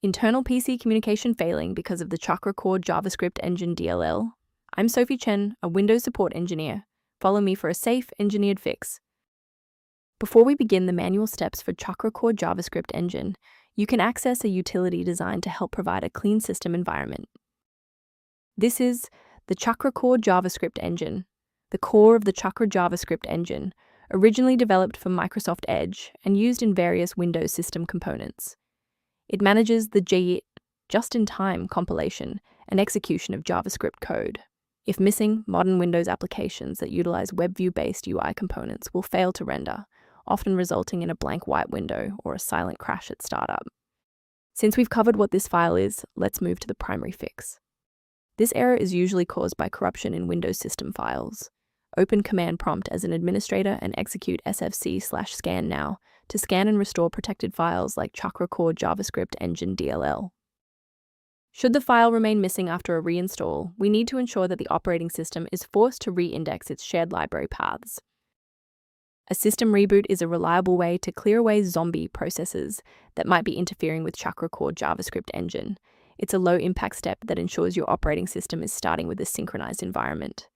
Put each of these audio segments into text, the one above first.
Internal PC communication failing because of the Chakracore JavaScript Engine DLL. I'm Sophie Chen, a Windows support engineer. Follow me for a safe, engineered fix. Before we begin the manual steps for Chakracore JavaScript Engine, you can access a utility designed to help provide a clean system environment. This is the Chakracore JavaScript Engine, the core of the Chakra JavaScript Engine, originally developed for Microsoft Edge and used in various Windows system components. It manages the JIT, just-in-time compilation and execution of JavaScript code. If missing, modern Windows applications that utilize webview-based UI components will fail to render, often resulting in a blank white window or a silent crash at startup. Since we've covered what this file is, let's move to the primary fix. This error is usually caused by corruption in Windows system files. Open Command Prompt as an administrator and execute sfc/scan now to scan and restore protected files like Chakracore JavaScript Engine DLL. Should the file remain missing after a reinstall, we need to ensure that the operating system is forced to re-index its shared library paths. A system reboot is a reliable way to clear away zombie processes that might be interfering with Chakracore JavaScript Engine. It's a low-impact step that ensures your operating system is starting with a synchronized environment.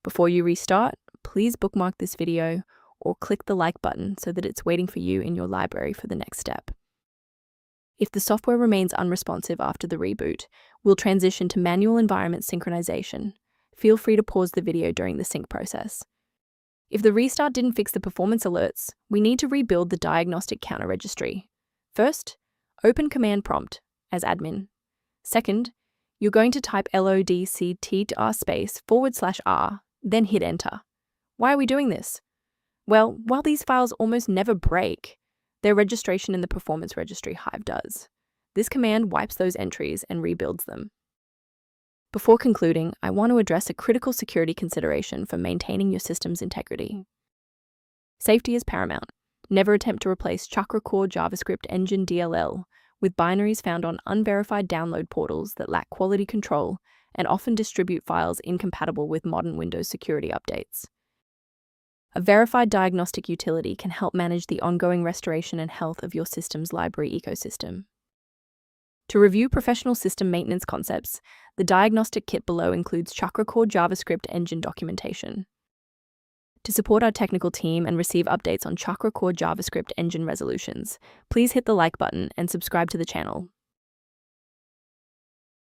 Before you restart, please bookmark this video or click the like button so that it's waiting for you in your library for the next step. If the software remains unresponsive after the reboot, we'll transition to manual environment synchronization. Feel free to pause the video during the sync process. If the restart didn't fix the performance alerts, we need to rebuild the diagnostic counter registry. First, open Command Prompt as admin. Second, you're going to type lodctr/r, then hit enter. Why are we doing this? Well, while these files almost never break, their registration in the performance registry Hive does. This command wipes those entries and rebuilds them. Before concluding, I want to address a critical security consideration for maintaining your system's integrity. Safety is paramount. Never attempt to replace Chakracore JavaScript Engine DLL with binaries found on unverified download portals that lack quality control and often distribute files incompatible with modern Windows security updates. A verified diagnostic utility can help manage the ongoing restoration and health of your system's library ecosystem. To review professional system maintenance concepts, the diagnostic kit below includes Chakracore JavaScript Engine documentation. To support our technical team and receive updates on Chakracore JavaScript Engine resolutions, please hit the like button and subscribe to the channel.